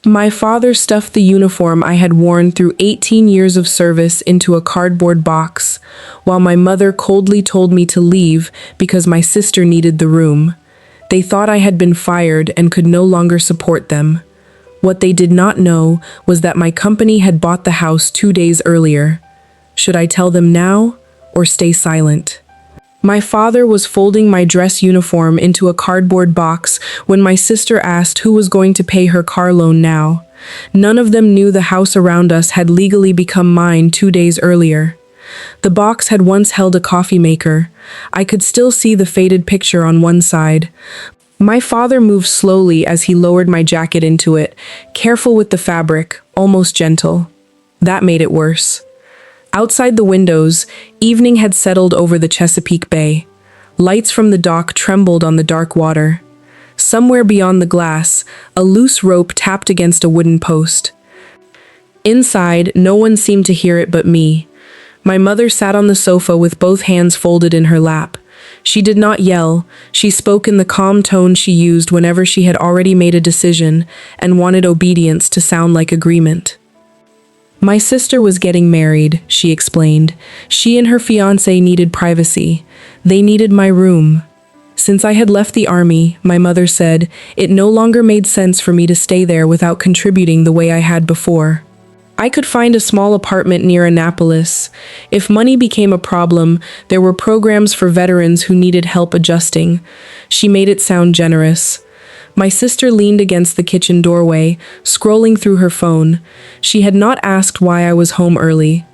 My father stuffed the uniform I had worn through 18 years of service into a cardboard box, while my mother coldly told me to leave because my sister needed the room. They thought I had been fired and could no longer support them. What they did not know was that my company had bought the house 2 days earlier. Should I tell them now or stay silent? My father was folding my dress uniform into a cardboard box when my sister asked who was going to pay her car loan now. None of them knew the house around us had legally become mine 2 days earlier. The box had once held a coffee maker. I could still see the faded picture on one side. My father moved slowly as he lowered my jacket into it, careful with the fabric, almost gentle. That made it worse. Outside the windows, evening had settled over the Chesapeake Bay. Lights from the dock trembled on the dark water. Somewhere beyond the glass, a loose rope tapped against a wooden post. Inside, no one seemed to hear it but me. My mother sat on the sofa with both hands folded in her lap. She did not yell. She spoke in the calm tone she used whenever she had already made a decision and wanted obedience to sound like agreement. My sister was getting married, she explained. She and her fiancé needed privacy. They needed my room. Since I had left the army, my mother said, it no longer made sense for me to stay there without contributing the way I had before. I could find a small apartment near Annapolis. If money became a problem, there were programs for veterans who needed help adjusting. She made it sound generous. My sister leaned against the kitchen doorway, scrolling through her phone. She had not asked why I was home early.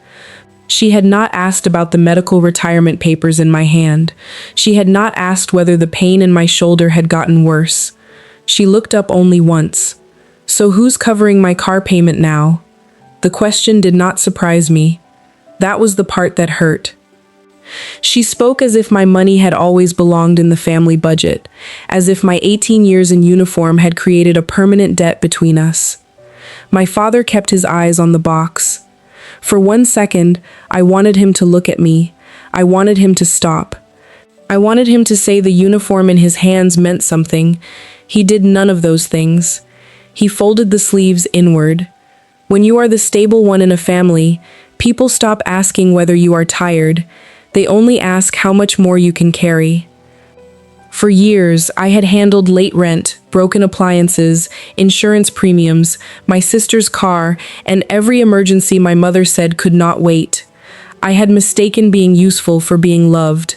She had not asked about the medical retirement papers in my hand. She had not asked whether the pain in my shoulder had gotten worse. She looked up only once. So who's covering my car payment now? The question did not surprise me. That was the part that hurt. She spoke as if my money had always belonged in the family budget, as if my 18 years in uniform had created a permanent debt between us. My father kept his eyes on the box. For 1 second, I wanted him to look at me. I wanted him to stop. I wanted him to say the uniform in his hands meant something. He did none of those things. He folded the sleeves inward. When you are the stable one in a family, people stop asking whether you are tired. They only ask how much more you can carry. For years, I had handled late rent, broken appliances, insurance premiums, my sister's car, and every emergency my mother said could not wait. I had mistaken being useful for being loved.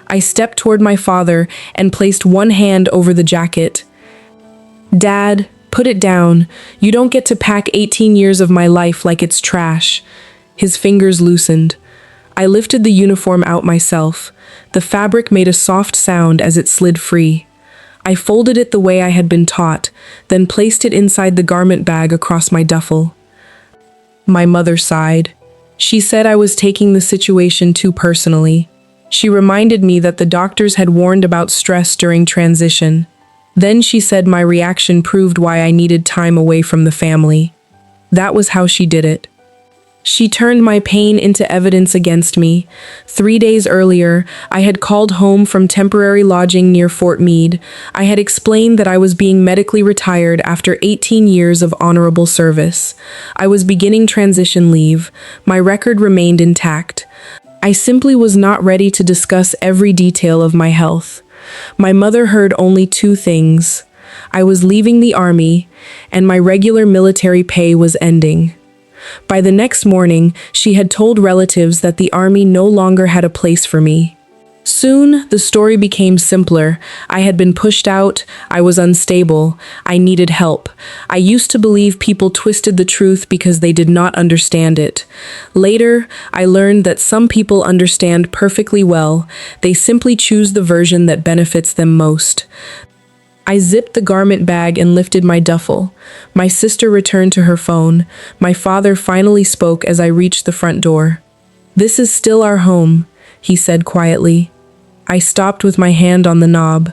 I stepped toward my father and placed one hand over the jacket. Dad, put it down. You don't get to pack 18 years of my life like it's trash. His fingers loosened. I lifted the uniform out myself. The fabric made a soft sound as it slid free. I folded it the way I had been taught, then placed it inside the garment bag across my duffel. My mother sighed. She said I was taking the situation too personally. She reminded me that the doctors had warned about stress during transition. Then she said my reaction proved why I needed time away from the family. That was how she did it. She turned my pain into evidence against me. 3 days earlier, I had called home from temporary lodging near Fort Meade. I had explained that I was being medically retired after 18 years of honorable service. I was beginning transition leave. My record remained intact. I simply was not ready to discuss every detail of my health. My mother heard only 2 things. I was leaving the army, and my regular military pay was ending. By the next morning, she had told relatives that the army no longer had a place for me. Soon, the story became simpler. I had been pushed out, I was unstable, I needed help. I used to believe people twisted the truth because they did not understand it. Later, I learned that some people understand perfectly well. They simply choose the version that benefits them most. I zipped the garment bag and lifted my duffel. My sister returned to her phone. My father finally spoke as I reached the front door. "This is still our home," he said quietly. I stopped with my hand on the knob.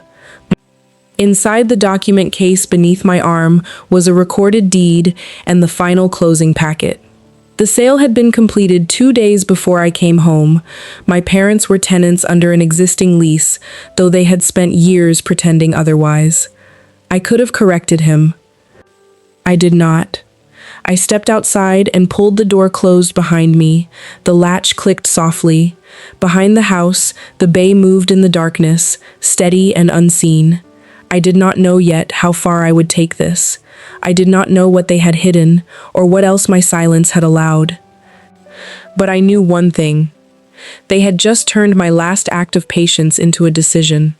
Inside the document case beneath my arm was a recorded deed and the final closing packet. The sale had been completed 2 days before I came home. My parents were tenants under an existing lease, though they had spent years pretending otherwise. I could have corrected him. I did not. I stepped outside and pulled the door closed behind me. The latch clicked softly. Behind the house, the bay moved in the darkness, steady and unseen. I did not know yet how far I would take this. I did not know what they had hidden, or what else my silence had allowed. But I knew one thing. They had just turned my last act of patience into a decision.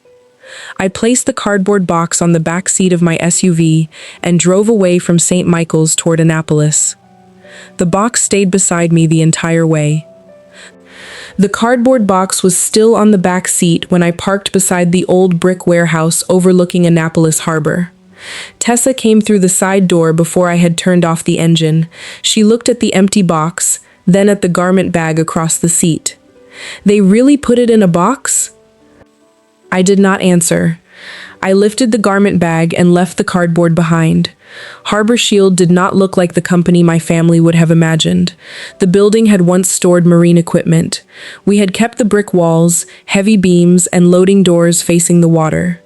I placed the cardboard box on the back seat of my SUV and drove away from St. Michael's toward Annapolis. The box stayed beside me the entire way. The cardboard box was still on the back seat when I parked beside the old brick warehouse overlooking Annapolis Harbor. Tessa came through the side door before I had turned off the engine. She looked at the empty box, then at the garment bag across the seat. "They really put it in a box?" I did not answer. I lifted the garment bag and left the cardboard behind. Harbor Shield did not look like the company my family would have imagined. The building had once stored marine equipment. We had kept the brick walls, heavy beams, and loading doors facing the water.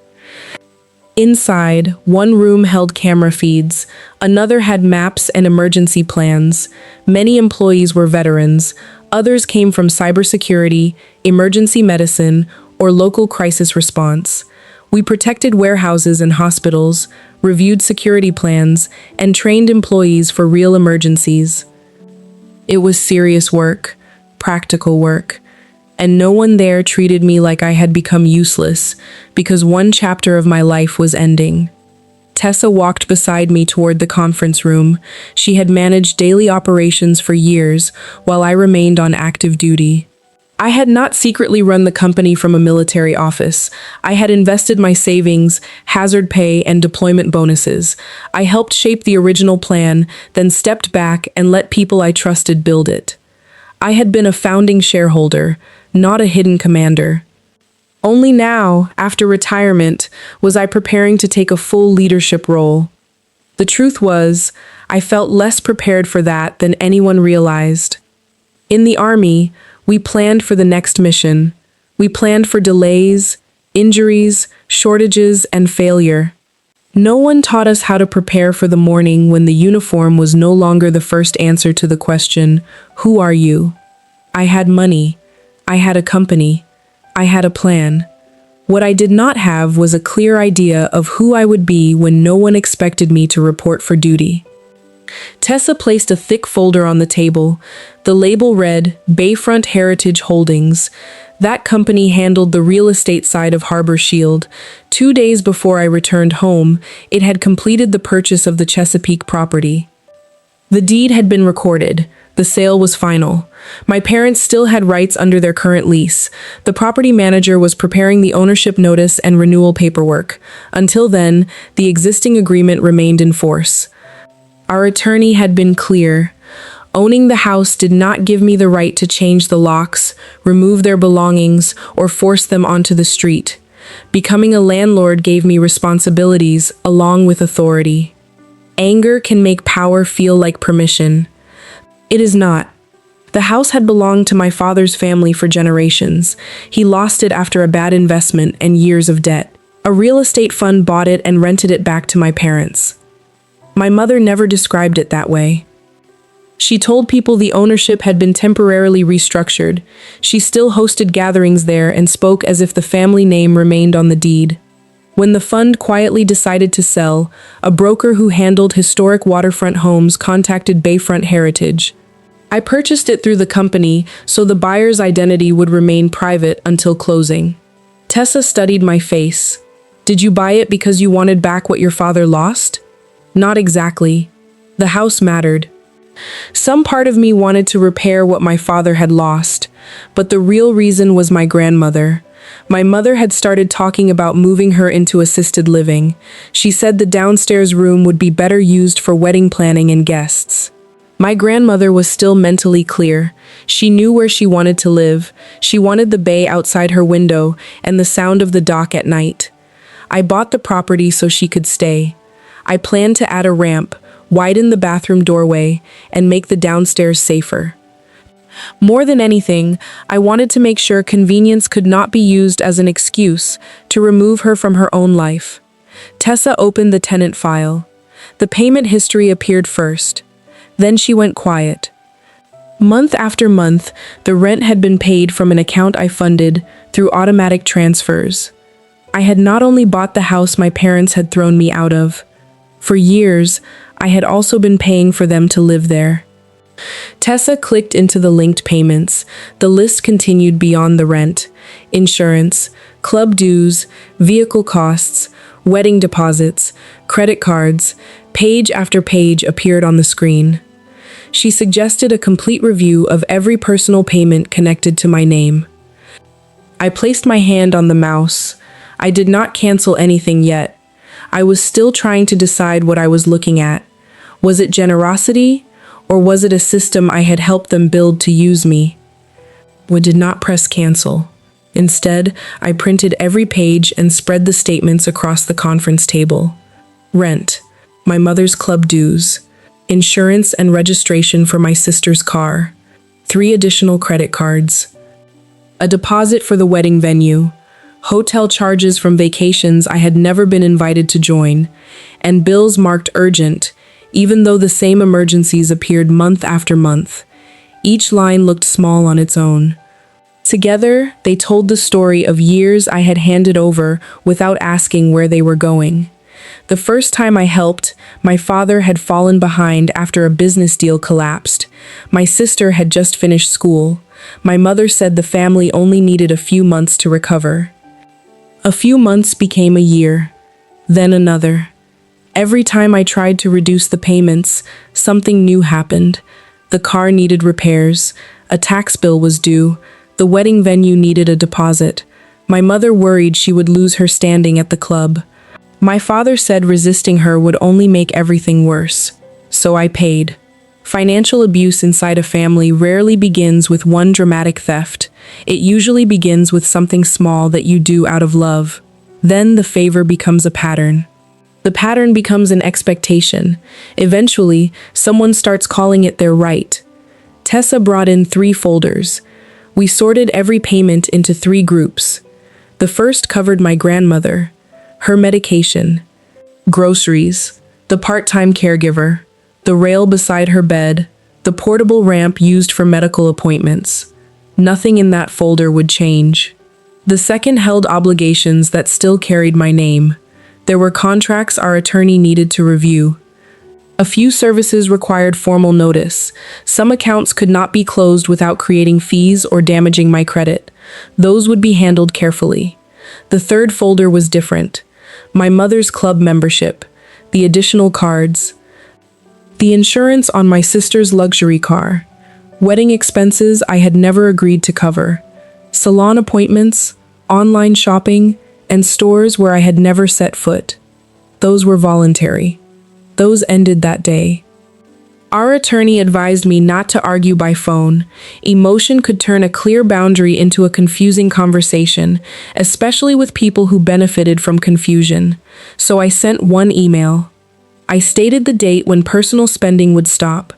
Inside, one room held camera feeds, another had maps and emergency plans. Many employees were veterans, others came from cybersecurity, emergency medicine, or local crisis response. We protected warehouses and hospitals, reviewed security plans, and trained employees for real emergencies. It was serious work, practical work, and no one there treated me like I had become useless because one chapter of my life was ending. Tessa walked beside me toward the conference room. She had managed daily operations for years while I remained on active duty. I had not secretly run the company from a military office. I had invested my savings, hazard pay, and deployment bonuses. I helped shape the original plan, then stepped back and let people I trusted build it. I had been a founding shareholder, not a hidden commander. Only now, after retirement, was I preparing to take a full leadership role. The truth was, I felt less prepared for that than anyone realized. In the Army, we planned for the next mission. We planned for delays, injuries, shortages, and failure. No one taught us how to prepare for the morning when the uniform was no longer the first answer to the question, "Who are you?" I had money. I had a company. I had a plan. What I did not have was a clear idea of who I would be when no one expected me to report for duty. Tessa placed a thick folder on the table. The label read, Bayfront Heritage Holdings. That company handled the real estate side of Harbor Shield. 2 days before I returned home, it had completed the purchase of the Chesapeake property. The deed had been recorded. The sale was final. My parents still had rights under their current lease. The property manager was preparing the ownership notice and renewal paperwork. Until then, the existing agreement remained in force. Our attorney had been clear. Owning the house did not give me the right to change the locks, remove their belongings, or force them onto the street. Becoming a landlord gave me responsibilities along with authority. Anger can make power feel like permission. It is not. The house had belonged to my father's family for generations. He lost it after a bad investment and years of debt. A real estate fund bought it and rented it back to my parents. My mother never described it that way. She told people the ownership had been temporarily restructured. She still hosted gatherings there and spoke as if the family name remained on the deed. When the fund quietly decided to sell, a broker who handled historic waterfront homes contacted Bayfront Heritage. I purchased it through the company so the buyer's identity would remain private until closing. Tessa studied my face. Did you buy it because you wanted back what your father lost? Not exactly. The house mattered. Some part of me wanted to repair what my father had lost, but the real reason was my grandmother. My mother had started talking about moving her into assisted living. She said the downstairs room would be better used for wedding planning and guests. My grandmother was still mentally clear. She knew where she wanted to live. She wanted the bay outside her window and the sound of the dock at night. I bought the property so she could stay. I planned to add a ramp, widen the bathroom doorway, and make the downstairs safer. More than anything, I wanted to make sure convenience could not be used as an excuse to remove her from her own life. Tessa opened the tenant file. The payment history appeared first. Then she went quiet. Month after month, the rent had been paid from an account I funded through automatic transfers. I had not only bought the house my parents had thrown me out of. For years, I had also been paying for them to live there. Tessa clicked into the linked payments. The list continued beyond the rent. Insurance, club dues, vehicle costs, wedding deposits, credit cards. Page after page appeared on the screen. She suggested a complete review of every personal payment connected to my name. I placed my hand on the mouse. I did not cancel anything yet. I was still trying to decide what I was looking at. Was it generosity, or was it a system I had helped them build to use me? I did not press cancel. Instead, I printed every page and spread the statements across the conference table. Rent, my mother's club dues, insurance and registration for my sister's car, 3 additional credit cards, a deposit for the wedding venue, hotel charges from vacations I had never been invited to join, and bills marked urgent, even though the same emergencies appeared month after month. Each line looked small on its own. Together, they told the story of years I had handed over without asking where they were going. The first time I helped, my father had fallen behind after a business deal collapsed. My sister had just finished school. My mother said the family only needed a few months to recover. A few months became a year, then another. Every time I tried to reduce the payments, something new happened. The car needed repairs, a tax bill was due, the wedding venue needed a deposit. My mother worried she would lose her standing at the club. My father said resisting her would only make everything worse. So I paid. Financial abuse inside a family rarely begins with one dramatic theft. It usually begins with something small that you do out of love. Then the favor becomes a pattern. The pattern becomes an expectation. Eventually, someone starts calling it their right. Tessa brought in 3 folders. We sorted every payment into 3 groups. The first covered my grandmother, her medication, groceries, the part-time caregiver, the rail beside her bed, the portable ramp used for medical appointments. Nothing in that folder would change. The second held obligations that still carried my name. There were contracts our attorney needed to review. A few services required formal notice. Some accounts could not be closed without creating fees or damaging my credit. Those would be handled carefully. The third folder was different. My mother's club membership, the additional cards, the insurance on my sister's luxury car, wedding expenses I had never agreed to cover, salon appointments, online shopping, and stores where I had never set foot. Those were voluntary. Those ended that day. Our attorney advised me not to argue by phone. Emotion could turn a clear boundary into a confusing conversation, especially with people who benefited from confusion. So I sent one email. I stated the date when personal spending would stop.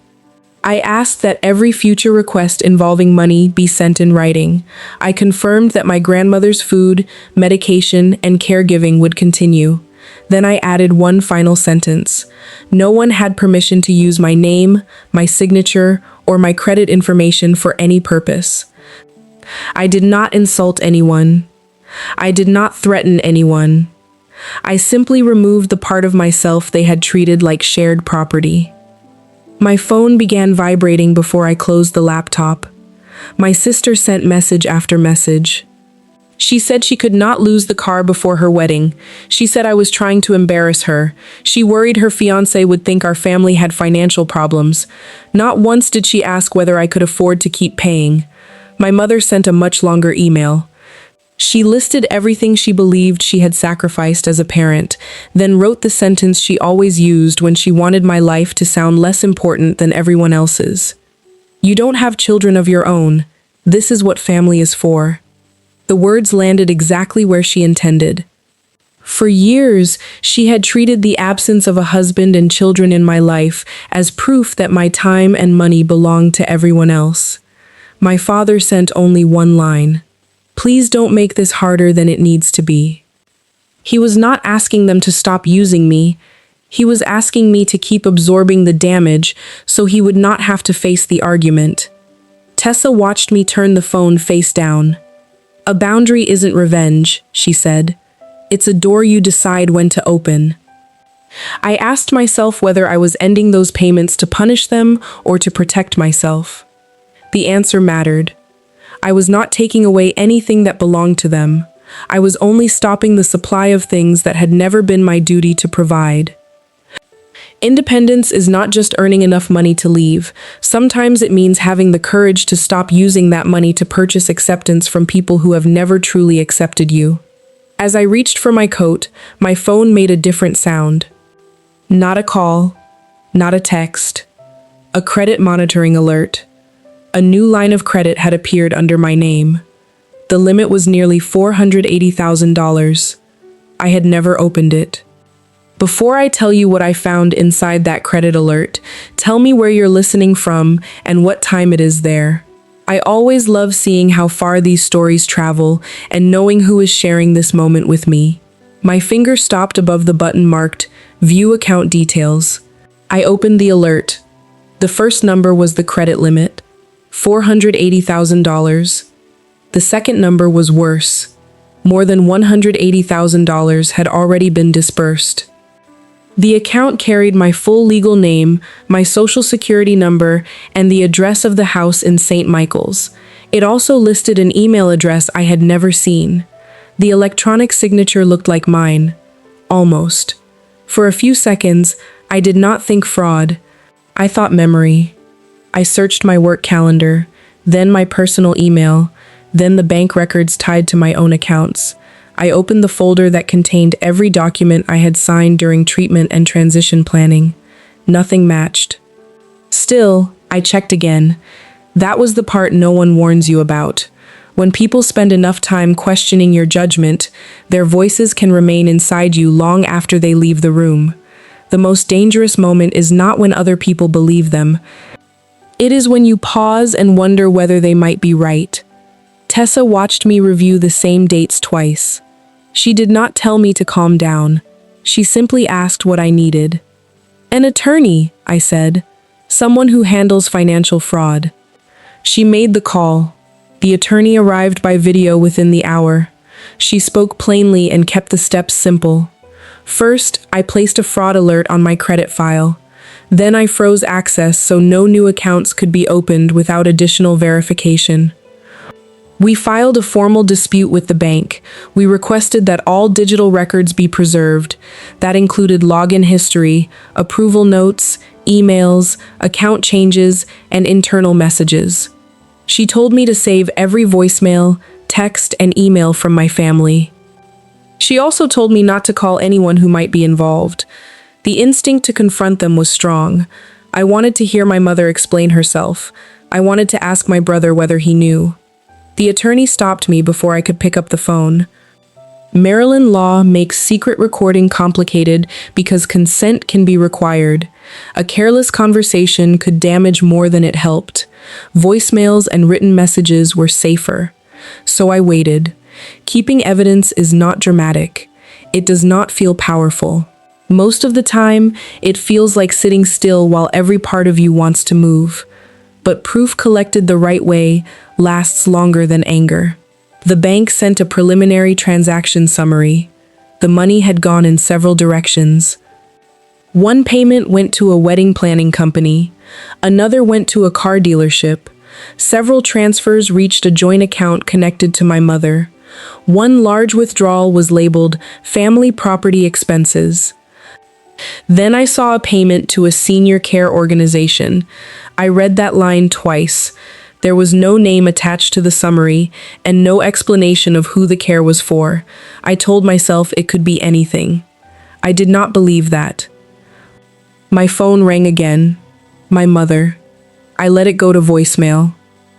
I asked that every future request involving money be sent in writing. I confirmed that my grandmother's food, medication, and caregiving would continue. Then I added one final sentence. No one had permission to use my name, my signature, or my credit information for any purpose. I did not insult anyone. I did not threaten anyone. I simply removed the part of myself they had treated like shared property. My phone began vibrating before I closed the laptop. My sister sent message after message. She said she could not lose the car before her wedding. She said I was trying to embarrass her. She worried her fiancé would think our family had financial problems. Not once did she ask whether I could afford to keep paying. My mother sent a much longer email. She listed everything she believed she had sacrificed as a parent, then wrote the sentence she always used when she wanted my life to sound less important than everyone else's. You don't have children of your own. This is what family is for. The words landed exactly where she intended. For years, she had treated the absence of a husband and children in my life as proof that my time and money belonged to everyone else. My father sent only one line. Please don't make this harder than it needs to be. He was not asking them to stop using me. He was asking me to keep absorbing the damage so he would not have to face the argument. Tessa watched me turn the phone face down. "A boundary isn't revenge," she said. "It's a door you decide when to open." I asked myself whether I was ending those payments to punish them or to protect myself. The answer mattered. I was not taking away anything that belonged to them. I was only stopping the supply of things that had never been my duty to provide. Independence is not just earning enough money to leave. Sometimes it means having the courage to stop using that money to purchase acceptance from people who have never truly accepted you. As I reached for my coat, my phone made a different sound. Not a call, not a text, a credit monitoring alert. A new line of credit had appeared under my name. The limit was nearly $480,000. I had never opened it. Before I tell you what I found inside that credit alert, tell me where you're listening from and what time it is there. I always love seeing how far these stories travel and knowing who is sharing this moment with me. My finger stopped above the button marked View Account Details. I opened the alert. The first number was the credit limit, $480,000. The second number was worse. More than $180,000 had already been disbursed. The account carried my full legal name, my social security number, and the address of the house in St. Michael's. It also listed an email address I had never seen. The electronic signature looked like mine. Almost. For a few seconds, I did not think fraud. I thought memory. I searched my work calendar, then my personal email, then the bank records tied to my own accounts. I opened the folder that contained every document I had signed during treatment and transition planning. Nothing matched. Still, I checked again. That was the part no one warns you about. When people spend enough time questioning your judgment, their voices can remain inside you long after they leave the room. The most dangerous moment is not when other people believe them. It is when you pause and wonder whether they might be right. Tessa watched me review the same dates twice. She did not tell me to calm down. She simply asked what I needed. "An attorney," I said. "Someone who handles financial fraud." She made the call. The attorney arrived by video within the hour. She spoke plainly and kept the steps simple. First, I placed a fraud alert on my credit file. Then I froze access so no new accounts could be opened without additional verification. We filed a formal dispute with the bank. We requested that all digital records be preserved. That included login history, approval notes, emails, account changes, and internal messages. She told me to save every voicemail, text, and email from my family. She also told me not to call anyone who might be involved. The instinct to confront them was strong. I wanted to hear my mother explain herself. I wanted to ask my brother whether he knew. The attorney stopped me before I could pick up the phone. Maryland law makes secret recording complicated because consent can be required. A careless conversation could damage more than it helped. Voicemails and written messages were safer. So I waited. Keeping evidence is not dramatic. It does not feel powerful. Most of the time, it feels like sitting still while every part of you wants to move. But proof collected the right way lasts longer than anger. The bank sent a preliminary transaction summary. The money had gone in several directions. One payment went to a wedding planning company. Another went to a car dealership. Several transfers reached a joint account connected to my mother. One large withdrawal was labeled family property expenses. Then I saw a payment to a senior care organization. I read that line twice. There was no name attached to the summary and no explanation of who the care was for. I told myself it could be anything. I did not believe that. My phone rang again. My mother. I let it go to voicemail.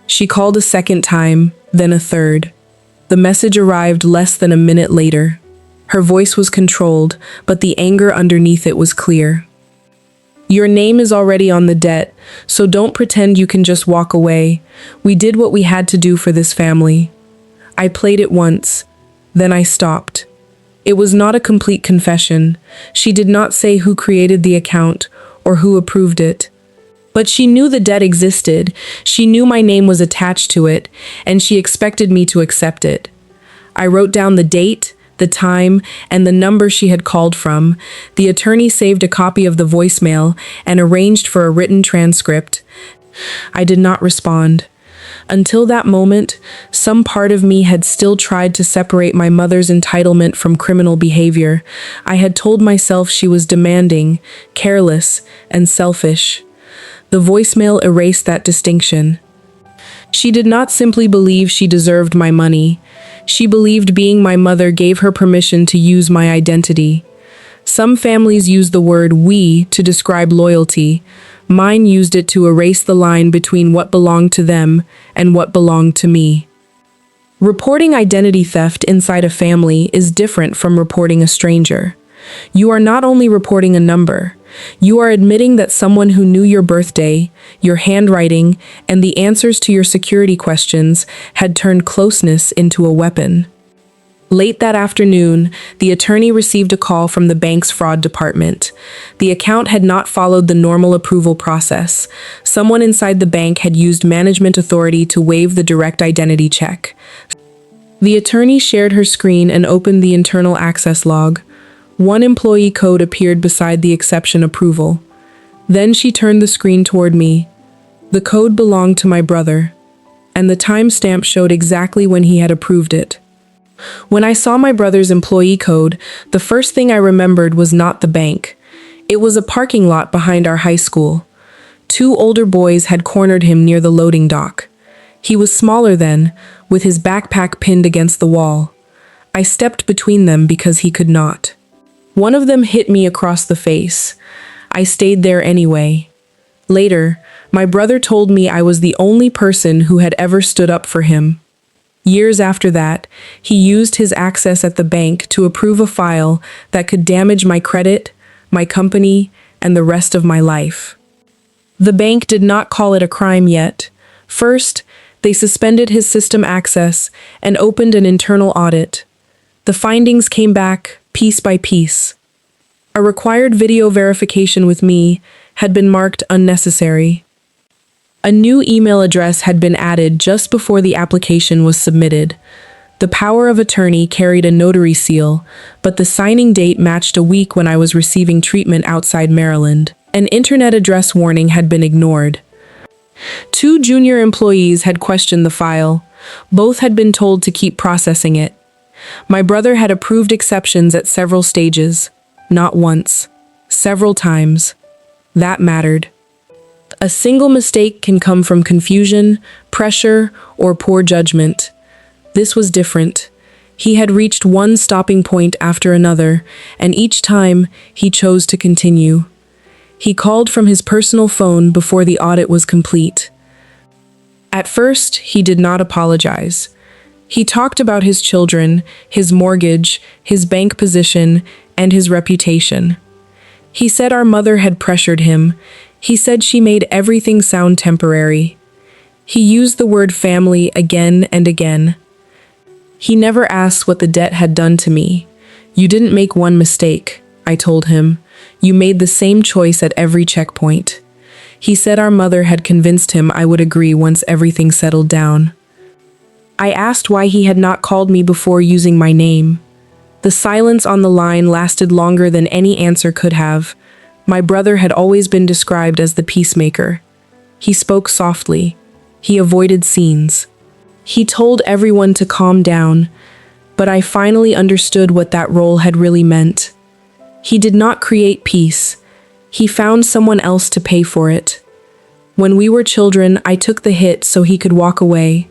She called a second time, then a third. The message arrived less than a minute later. Her voice was controlled, but the anger underneath it was clear. "Your name is already on the debt, so don't pretend you can just walk away. We did what we had to do for this family." I played it once, then I stopped. It was not a complete confession. She did not say who created the account or who approved it. But she knew the debt existed, she knew my name was attached to it, and she expected me to accept it. I wrote down the date, the time, and the number she had called from. The attorney saved a copy of the voicemail and arranged for a written transcript. I did not respond. Until that moment, some part of me had still tried to separate my mother's entitlement from criminal behavior. I had told myself she was demanding, careless, and selfish. The voicemail erased that distinction. She did not simply believe she deserved my money. She believed being my mother gave her permission to use my identity. Some families use the word "we" to describe loyalty. Mine used it to erase the line between what belonged to them and what belonged to me. Reporting identity theft inside a family is different from reporting a stranger. You are not only reporting a number, you are admitting that someone who knew your birthday, your handwriting, and the answers to your security questions had turned closeness into a weapon. Late that afternoon, the attorney received a call from the bank's fraud department. The account had not followed the normal approval process. Someone inside the bank had used management authority to waive the direct identity check. The attorney shared her screen and opened the internal access log. One employee code appeared beside the exception approval. Then she turned the screen toward me. The code belonged to my brother, and the timestamp showed exactly when he had approved it. When I saw my brother's employee code, the first thing I remembered was not the bank. It was a parking lot behind our high school. Two older boys had cornered him near the loading dock. He was smaller then, with his backpack pinned against the wall. I stepped between them because he could not. One of them hit me across the face. I stayed there anyway. Later, my brother told me I was the only person who had ever stood up for him. Years after that, he used his access at the bank to approve a file that could damage my credit, my company, and the rest of my life. The bank did not call it a crime yet. First, they suspended his system access and opened an internal audit. The findings came back piece by piece. A required video verification with me had been marked unnecessary. A new email address had been added just before the application was submitted. The power of attorney carried a notary seal, but the signing date matched a week when I was receiving treatment outside Maryland. An internet address warning had been ignored. Two junior employees had questioned the file. Both had been told to keep processing it. My brother had approved exceptions at several stages. Not once. Several times. That mattered. A single mistake can come from confusion, pressure, or poor judgment. This was different. He had reached one stopping point after another, and each time he chose to continue. He called from his personal phone before the audit was complete. At first, he did not apologize. He talked about his children, his mortgage, his bank position, and his reputation. He said our mother had pressured him. He said she made everything sound temporary. He used the word family again and again. He never asked what the debt had done to me. You didn't make one mistake, I told him. You made the same choice at every checkpoint. He said our mother had convinced him I would agree once everything settled down. I asked why he had not called me before using my name. The silence on the line lasted longer than any answer could have. My brother had always been described as the peacemaker. He spoke softly. He avoided scenes. He told everyone to calm down, but I finally understood what that role had really meant. He did not create peace. He found someone else to pay for it. When we were children, I took the hit so he could walk away.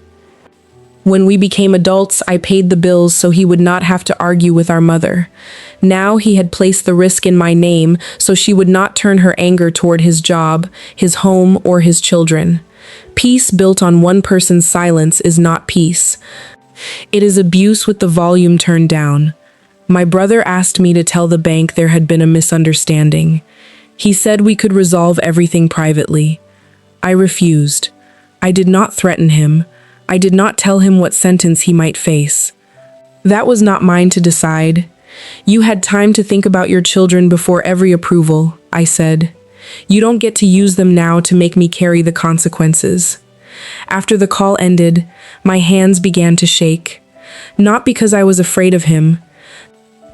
When we became adults, I paid the bills so he would not have to argue with our mother. Now he had placed the risk in my name so she would not turn her anger toward his job, his home, or his children. Peace built on one person's silence is not peace. It is abuse with the volume turned down. My brother asked me to tell the bank there had been a misunderstanding. He said we could resolve everything privately. I refused. I did not threaten him. I did not tell him what sentence he might face. That was not mine to decide. You had time to think about your children before every approval, I said. You don't get to use them now to make me carry the consequences. After the call ended, my hands began to shake. Not because I was afraid of him,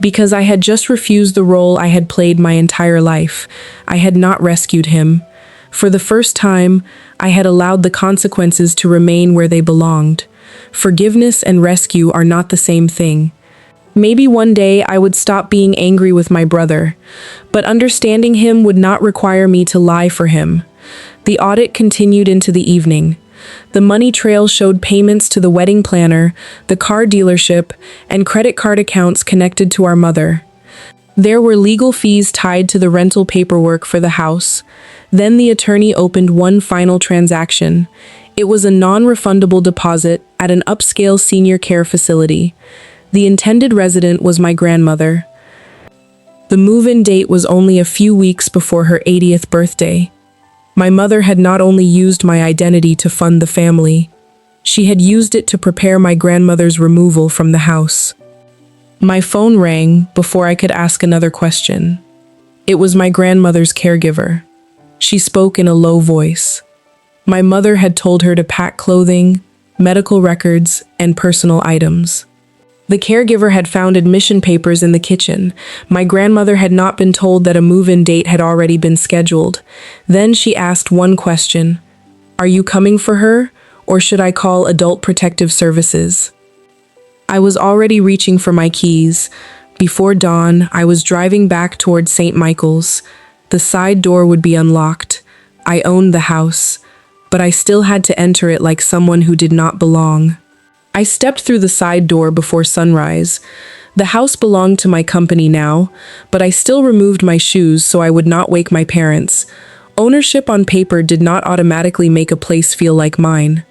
because I had just refused the role I had played my entire life. I had not rescued him. For the first time, I had allowed the consequences to remain where they belonged. Forgiveness and rescue are not the same thing. Maybe one day I would stop being angry with my brother, but understanding him would not require me to lie for him. The audit continued into the evening. The money trail showed payments to the wedding planner, the car dealership, and credit card accounts connected to our mother. There were legal fees tied to the rental paperwork for the house. Then the attorney opened one final transaction. It was a non-refundable deposit at an upscale senior care facility. The intended resident was my grandmother. The move-in date was only a few weeks before her 80th birthday. My mother had not only used my identity to fund the family, she had used it to prepare my grandmother's removal from the house. My phone rang before I could ask another question. It was my grandmother's caregiver. She spoke in a low voice. My mother had told her to pack clothing, medical records, and personal items. The caregiver had found admission papers in the kitchen. My grandmother had not been told that a move-in date had already been scheduled. Then she asked one question. Are you coming for her, or should I call Adult Protective Services? I was already reaching for my keys. Before dawn, I was driving back toward St. Michael's. The side door would be unlocked. I owned the house, but I still had to enter it like someone who did not belong. I stepped through the side door before sunrise. The house belonged to my company now, but I still removed my shoes so I would not wake my parents. Ownership on paper did not automatically make a place feel like mine.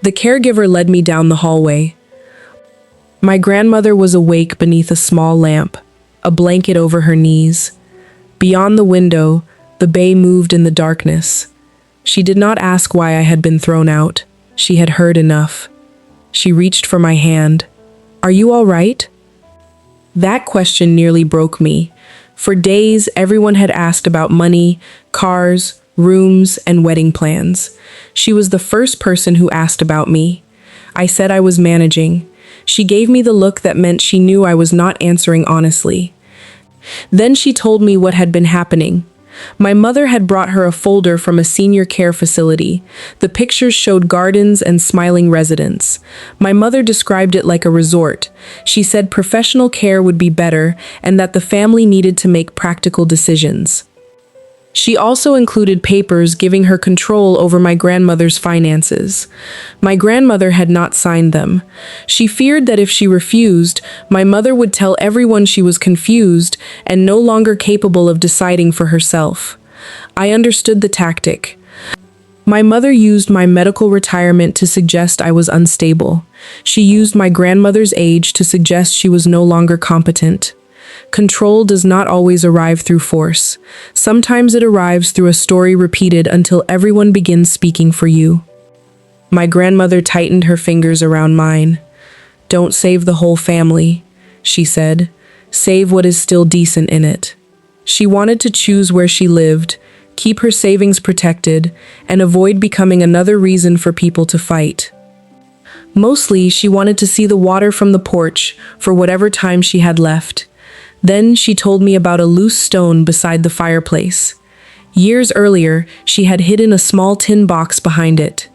The caregiver led me down the hallway. My grandmother was awake beneath a small lamp, a blanket over her knees. Beyond the window, the bay moved in the darkness. She did not ask why I had been thrown out. She had heard enough. She reached for my hand. Are you all right? That question nearly broke me. For days, everyone had asked about money, cars, rooms, and wedding plans. She was the first person who asked about me. I said I was managing. She gave me the look that meant she knew I was not answering honestly. Then she told me what had been happening. My mother had brought her a folder from a senior care facility. The pictures showed gardens and smiling residents. My mother described it like a resort. She said professional care would be better and that the family needed to make practical decisions. She also included papers giving her control over my grandmother's finances. My grandmother had not signed them. She feared that if she refused, my mother would tell everyone she was confused and no longer capable of deciding for herself. I understood the tactic. My mother used my medical retirement to suggest I was unstable. She used my grandmother's age to suggest she was no longer competent. Control does not always arrive through force. Sometimes it arrives through a story repeated until everyone begins speaking for you. My grandmother tightened her fingers around mine. Don't save the whole family, she said. Save what is still decent in it. She wanted to choose where she lived, keep her savings protected, and avoid becoming another reason for people to fight. Mostly, she wanted to see the water from the porch for whatever time she had left. Then she told me about a loose stone beside the fireplace. Years earlier, she had hidden a small tin box behind it.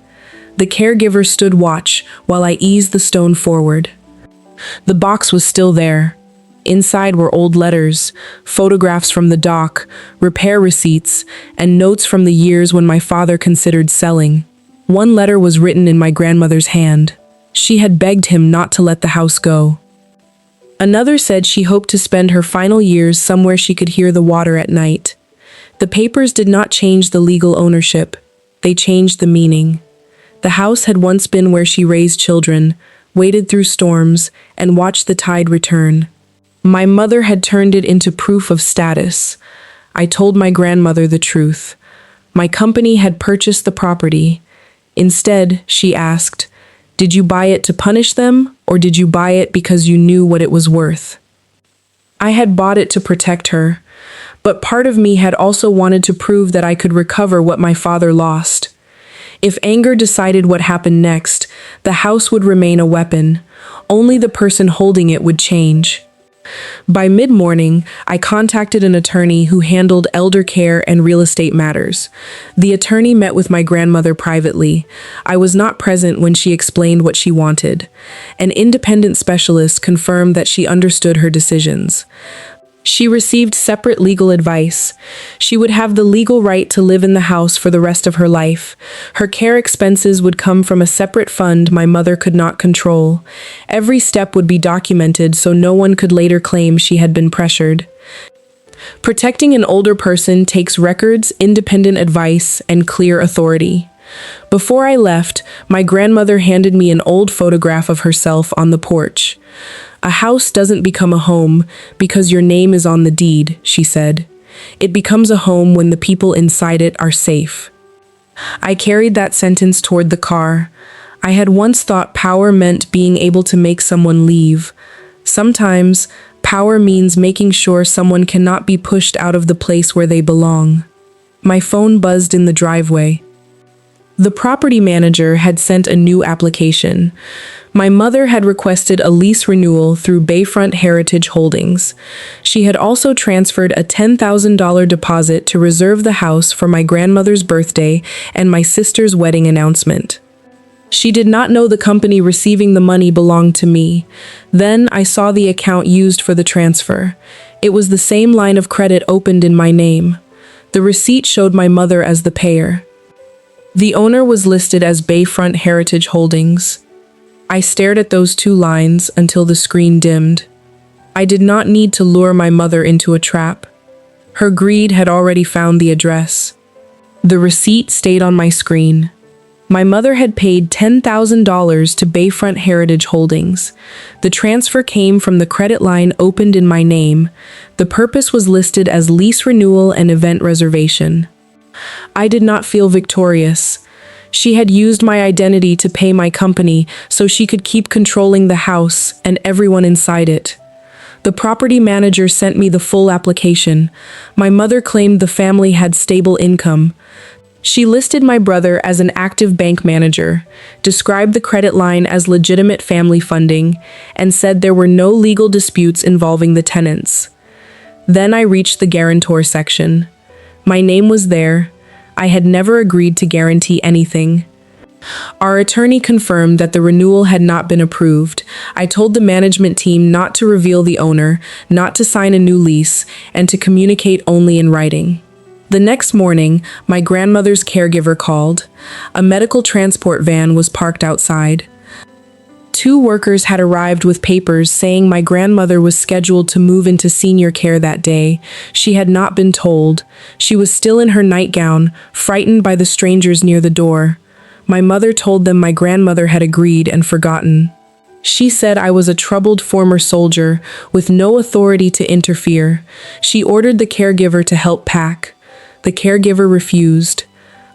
The caregiver stood watch while I eased the stone forward. The box was still there. Inside were old letters, photographs from the dock, repair receipts, and notes from the years when my father considered selling. One letter was written in my grandmother's hand. She had begged him not to let the house go. Another said she hoped to spend her final years somewhere she could hear the water at night. The papers did not change the legal ownership. They changed the meaning. The house had once been where she raised children, waded through storms, and watched the tide return. My mother had turned it into proof of status. I told my grandmother the truth. My company had purchased the property. Instead, she asked, "Did you buy it to punish them, or did you buy it because you knew what it was worth?" I had bought it to protect her, but part of me had also wanted to prove that I could recover what my father lost. If anger decided what happened next, the house would remain a weapon. Only the person holding it would change. By mid-morning, I contacted an attorney who handled elder care and real estate matters. The attorney met with my grandmother privately. I was not present when she explained what she wanted. An independent specialist confirmed that she understood her decisions. She received separate legal advice. She would have the legal right to live in the house for the rest of her life. Her care expenses would come from a separate fund my mother could not control. Every step would be documented so no one could later claim she had been pressured. Protecting an older person takes records, independent advice, and clear authority. Before I left, my grandmother handed me an old photograph of herself on the porch. "A house doesn't become a home because your name is on the deed," she said. "It becomes a home when the people inside it are safe." I carried that sentence toward the car. I had once thought power meant being able to make someone leave. Sometimes, power means making sure someone cannot be pushed out of the place where they belong. My phone buzzed in the driveway. The property manager had sent a new application. My mother had requested a lease renewal through Bayfront Heritage Holdings. She had also transferred a $10,000 deposit to reserve the house for my grandmother's birthday and my sister's wedding announcement. She did not know the company receiving the money belonged to me. Then I saw the account used for the transfer. It was the same line of credit opened in my name. The receipt showed my mother as the payer. The owner was listed as Bayfront Heritage Holdings. I stared at those two lines until the screen dimmed. I did not need to lure my mother into a trap. Her greed had already found the address. The receipt stayed on my screen. My mother had paid $10,000 to Bayfront Heritage Holdings. The transfer came from the credit line opened in my name. The purpose was listed as lease renewal and event reservation. I did not feel victorious. She had used my identity to pay my company so she could keep controlling the house and everyone inside it. The property manager sent me the full application. My mother claimed the family had stable income. She listed my brother as an active bank manager, described the credit line as legitimate family funding, and said there were no legal disputes involving the tenants. Then I reached the guarantor section. My name was there. I had never agreed to guarantee anything. Our attorney confirmed that the renewal had not been approved. I told the management team not to reveal the owner, not to sign a new lease, and to communicate only in writing. The next morning, my grandmother's caregiver called. A medical transport van was parked outside. 2 workers had arrived with papers saying my grandmother was scheduled to move into senior care that day. She had not been told. She was still in her nightgown, frightened by the strangers near the door. My mother told them my grandmother had agreed and forgotten. She said I was a troubled former soldier with no authority to interfere. She ordered the caregiver to help pack. The caregiver refused.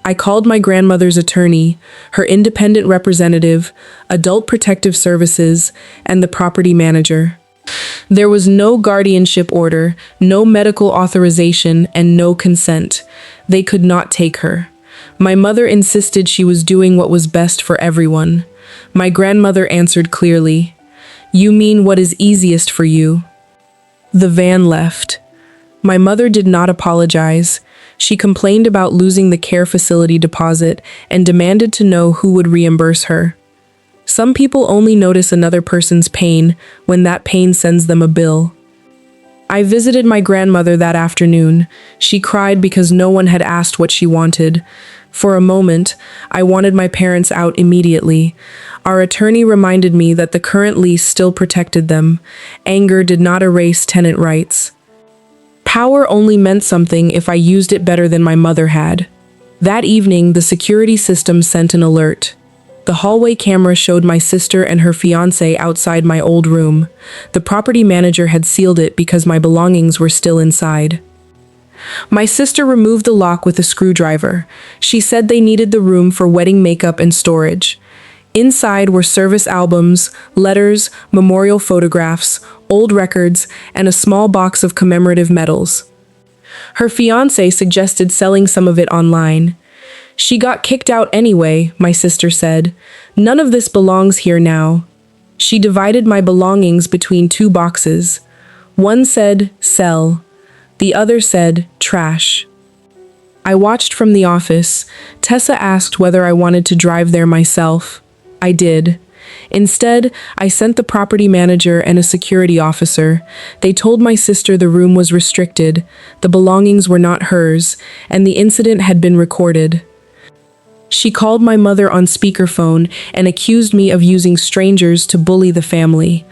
I called my grandmother's attorney, her independent representative, Adult Protective Services, and the property manager. There was no guardianship order, no medical authorization, and no consent. They could not take her. My mother insisted she was doing what was best for everyone. My grandmother answered clearly, "You mean what is easiest for you." The van left. My mother did not apologize. She complained about losing the care facility deposit and demanded to know who would reimburse her. Some people only notice another person's pain when that pain sends them a bill. I visited my grandmother that afternoon. She cried because no one had asked what she wanted. For a moment, I wanted my parents out immediately. Our attorney reminded me that the current lease still protected them. Anger did not erase tenant rights. Power only meant something if I used it better than my mother had. That evening, the security system sent an alert. The hallway camera showed my sister and her fiancé outside my old room. The property manager had sealed it because my belongings were still inside. My sister removed the lock with a screwdriver. She said they needed the room for wedding makeup and storage. Inside were service albums, letters, memorial photographs, old records, and a small box of commemorative medals. Her fiancé suggested selling some of it online. She got kicked out anyway, my sister said. None of this belongs here now. She divided my belongings between two boxes. One said, sell. The other said, trash. I watched from the office. Tessa asked whether I wanted to drive there myself. I did. Instead, I sent the property manager and a security officer. They told my sister the room was restricted, the belongings were not hers, and the incident had been recorded. She called my mother on speakerphone and accused me of using strangers to bully the family.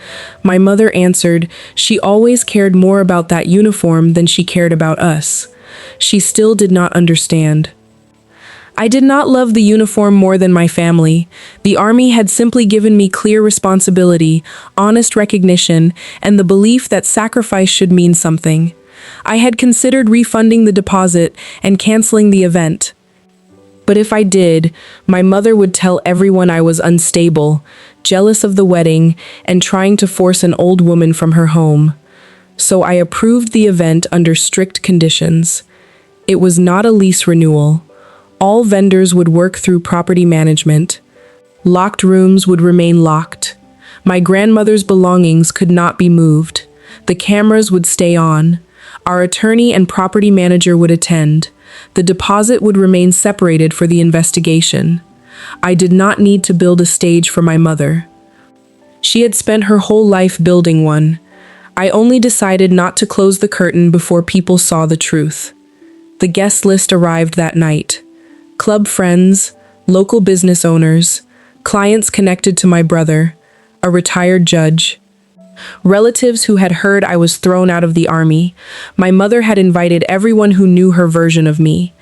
My mother answered she always cared more about that uniform than she cared about us. She still did not understand. I did not love the uniform more than my family. The army had simply given me clear responsibility, honest recognition, and the belief that sacrifice should mean something. I had considered refunding the deposit and canceling the event. But if I did, my mother would tell everyone I was unstable, jealous of the wedding, and trying to force an old woman from her home. So I approved the event under strict conditions. It was not a lease renewal. All vendors would work through property management. Locked rooms would remain locked. My grandmother's belongings could not be moved. The cameras would stay on. Our attorney and property manager would attend. The deposit would remain separated for the investigation. I did not need to build a stage for my mother. She had spent her whole life building one. I only decided not to close the curtain before people saw the truth. The guest list arrived that night. Club friends, local business owners, clients connected to my brother, a retired judge, relatives who had heard I was thrown out of the army. My mother had invited everyone who knew her version of me.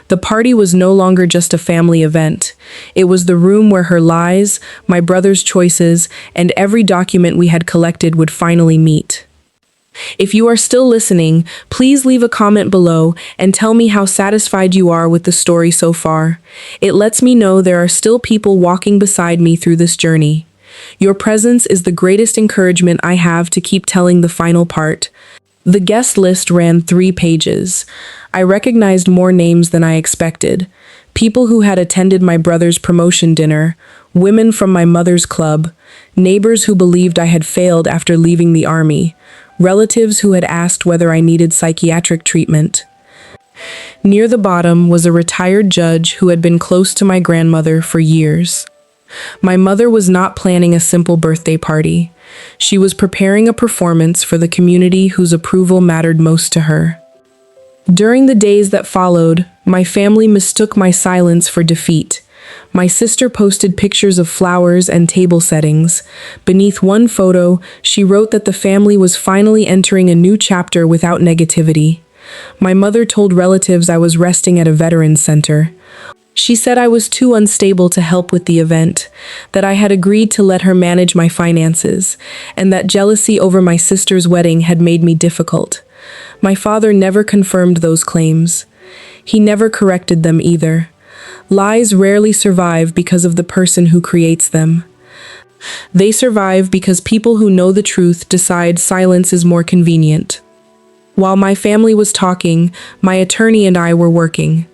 The party was no longer just a family event. It was the room where her lies, my brother's choices, and every document we had collected would finally meet. If you are still listening, please leave a comment below and tell me how satisfied you are with the story so far. It lets me know there are still people walking beside me through this journey. Your presence is the greatest encouragement I have to keep telling the final part. The guest list ran 3 pages. I recognized more names than I expected. People who had attended my brother's promotion dinner, women from my mother's club, neighbors who believed I had failed after leaving the army, relatives who had asked whether I needed psychiatric treatment. Near the bottom was a retired judge who had been close to my grandmother for years. My mother was not planning a simple birthday party. She was preparing a performance for the community whose approval mattered most to her. During the days that followed, my family mistook my silence for defeat. My sister posted pictures of flowers and table settings. Beneath one photo, she wrote that the family was finally entering a new chapter without negativity. My mother told relatives I was resting at a veterans center. She said I was too unstable to help with the event, that I had agreed to let her manage my finances, and that jealousy over my sister's wedding had made me difficult. My father never confirmed those claims. He never corrected them either. Lies rarely survive because of the person who creates them. They survive because people who know the truth decide silence is more convenient. While my family was talking, my attorney and I were working.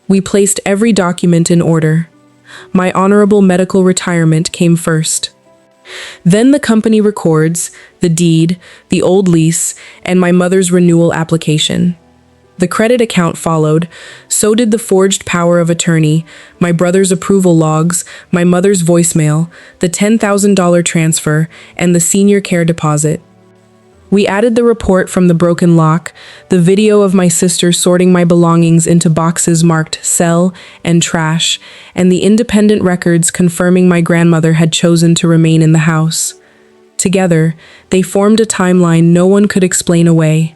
We placed every document in order. My honorable medical retirement came first. Then the company records, the deed, the old lease, and my mother's renewal application. The credit account followed, so did the forged power of attorney, my brother's approval logs, my mother's voicemail, the $10,000 transfer, and the senior care deposit. We added the report from the broken lock, the video of my sister sorting my belongings into boxes marked sell and trash, and the independent records confirming my grandmother had chosen to remain in the house. Together, they formed a timeline no one could explain away.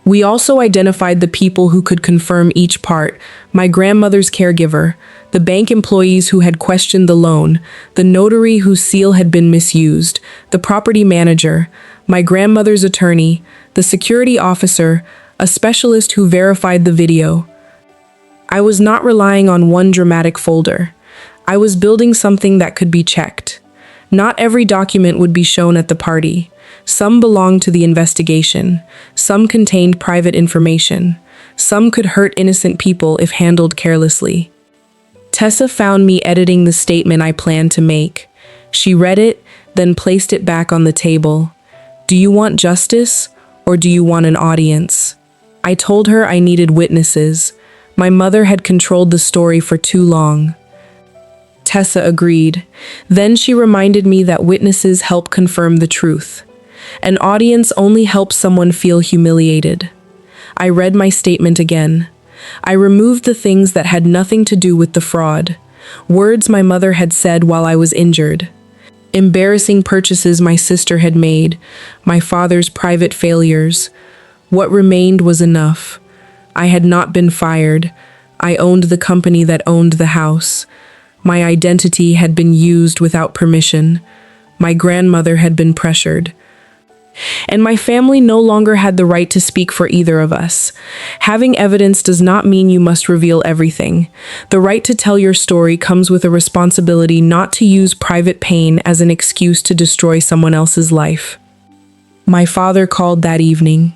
We also identified the people who could confirm each part: my grandmother's caregiver, the bank employees who had questioned the loan, the notary whose seal had been misused, the property manager, my grandmother's attorney, the security officer, a specialist who verified the video. I was not relying on one dramatic folder. I was building something that could be checked. Not every document would be shown at the party. Some belonged to the investigation. Some contained private information. Some could hurt innocent people if handled carelessly. Tessa found me editing the statement I planned to make. She read it, then placed it back on the table. "Do you want justice, or do you want an audience?" I told her I needed witnesses. My mother had controlled the story for too long. Tessa agreed. Then she reminded me that witnesses help confirm the truth. An audience only helps someone feel humiliated. I read my statement again. I removed the things that had nothing to do with the fraud. Words my mother had said while I was injured. Embarrassing purchases my sister had made. My father's private failures. What remained was enough. I had not been fired. I owned the company that owned the house. My identity had been used without permission. My grandmother had been pressured. And my family no longer had the right to speak for either of us. Having evidence does not mean you must reveal everything. The right to tell your story comes with a responsibility not to use private pain as an excuse to destroy someone else's life. My father called that evening.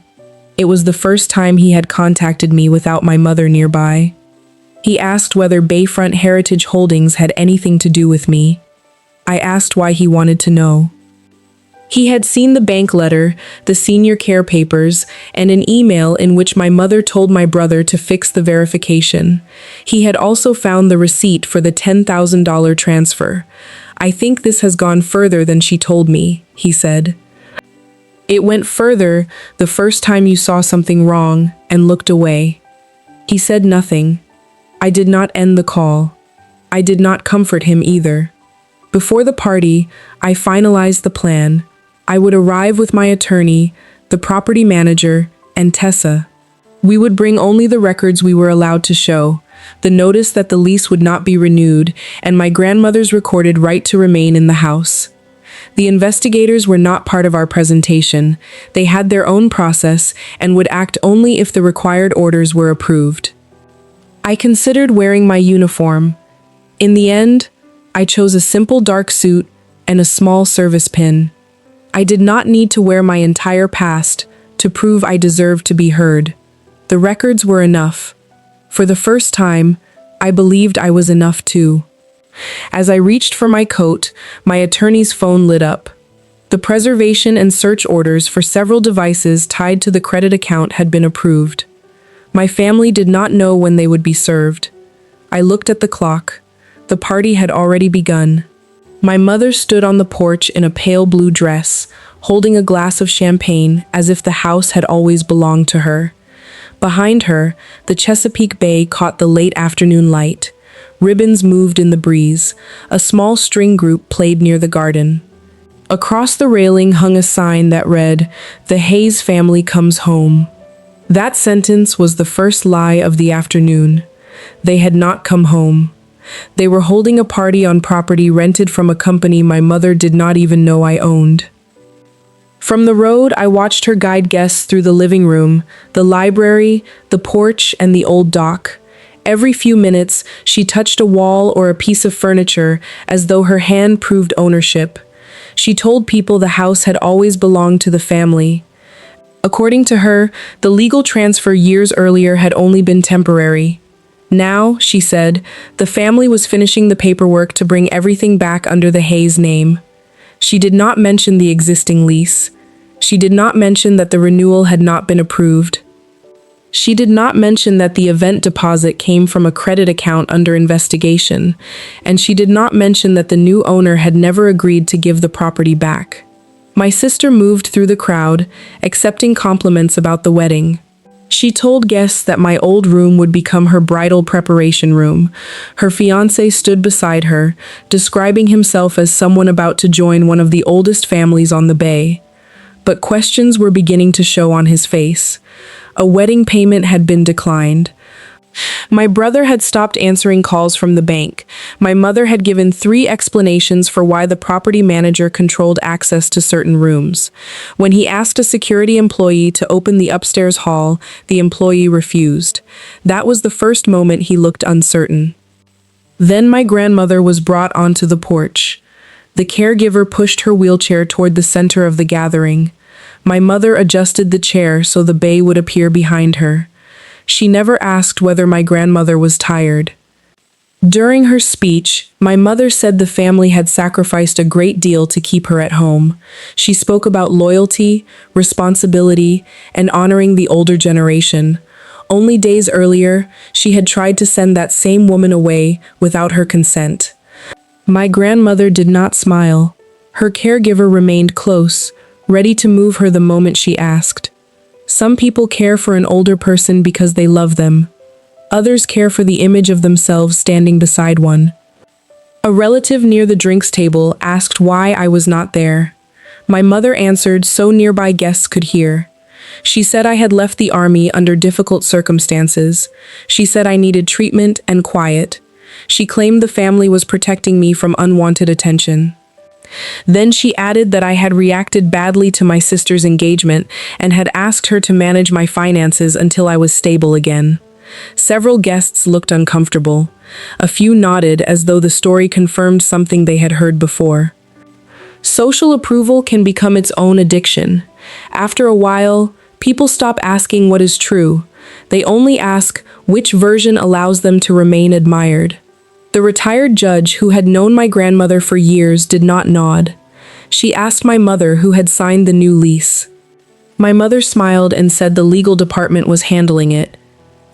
It was the first time he had contacted me without my mother nearby. He asked whether Bayfront Heritage Holdings had anything to do with me. I asked why he wanted to know. He had seen the bank letter, the senior care papers, and an email in which my mother told my brother to fix the verification. He had also found the receipt for the $10,000 transfer. "I think this has gone further than she told me," he said. "It went further the first time you saw something wrong and looked away." He said nothing. I did not end the call. I did not comfort him either. Before the party, I finalized the plan. I would arrive with my attorney, the property manager, and Tessa. We would bring only the records we were allowed to show, the notice that the lease would not be renewed, and my grandmother's recorded right to remain in the house. The investigators were not part of our presentation. They had their own process and would act only if the required orders were approved. I considered wearing my uniform. In the end, I chose a simple dark suit and a small service pin. I did not need to wear my entire past to prove I deserved to be heard. The records were enough. For the first time, I believed I was enough too. As I reached for my coat, my attorney's phone lit up. The preservation and search orders for several devices tied to the credit account had been approved. My family did not know when they would be served. I looked at the clock. The party had already begun. My mother stood on the porch in a pale blue dress, holding a glass of champagne as if the house had always belonged to her. Behind her, the Chesapeake Bay caught the late afternoon light. Ribbons moved in the breeze. A small string group played near the garden. Across the railing hung a sign that read, "The Hayes family comes home." That sentence was the first lie of the afternoon. They had not come home. They were holding a party on property rented from a company my mother did not even know I owned. From the road, I watched her guide guests through the living room, the library, the porch, and the old dock. Every few minutes, she touched a wall or a piece of furniture as though her hand proved ownership. She told people the house had always belonged to the family. According to her, the legal transfer years earlier had only been temporary. Now, she said, the family was finishing the paperwork to bring everything back under the Hayes name. She did not mention the existing lease. She did not mention that the renewal had not been approved. She did not mention that the event deposit came from a credit account under investigation, and she did not mention that the new owner had never agreed to give the property back. My sister moved through the crowd, accepting compliments about the wedding. She told guests that my old room would become her bridal preparation room. Her fiancé stood beside her, describing himself as someone about to join one of the oldest families on the bay. But questions were beginning to show on his face. A wedding payment had been declined. My brother had stopped answering calls from the bank. My mother had given 3 explanations for why the property manager controlled access to certain rooms. When he asked a security employee to open the upstairs hall, the employee refused. That was the first moment he looked uncertain. Then my grandmother was brought onto the porch. The caregiver pushed her wheelchair toward the center of the gathering. My mother adjusted the chair so the bay would appear behind her. She never asked whether my grandmother was tired. During her speech, my mother said the family had sacrificed a great deal to keep her at home. She spoke about loyalty, responsibility, and honoring the older generation. Only days earlier, she had tried to send that same woman away without her consent. My grandmother did not smile. Her caregiver remained close, ready to move her the moment she asked. Some people care for an older person because they love them. Others care for the image of themselves standing beside one. A relative near the drinks table asked why I was not there. My mother answered so nearby guests could hear. She said I had left the army under difficult circumstances. She said I needed treatment and quiet. She claimed the family was protecting me from unwanted attention. Then she added that I had reacted badly to my sister's engagement and had asked her to manage my finances until I was stable again. Several guests looked uncomfortable. A few nodded as though the story confirmed something they had heard before. Social approval can become its own addiction. After a while, people stop asking what is true. They only ask which version allows them to remain admired. The retired judge who had known my grandmother for years did not nod. She asked my mother who had signed the new lease. My mother smiled and said the legal department was handling it.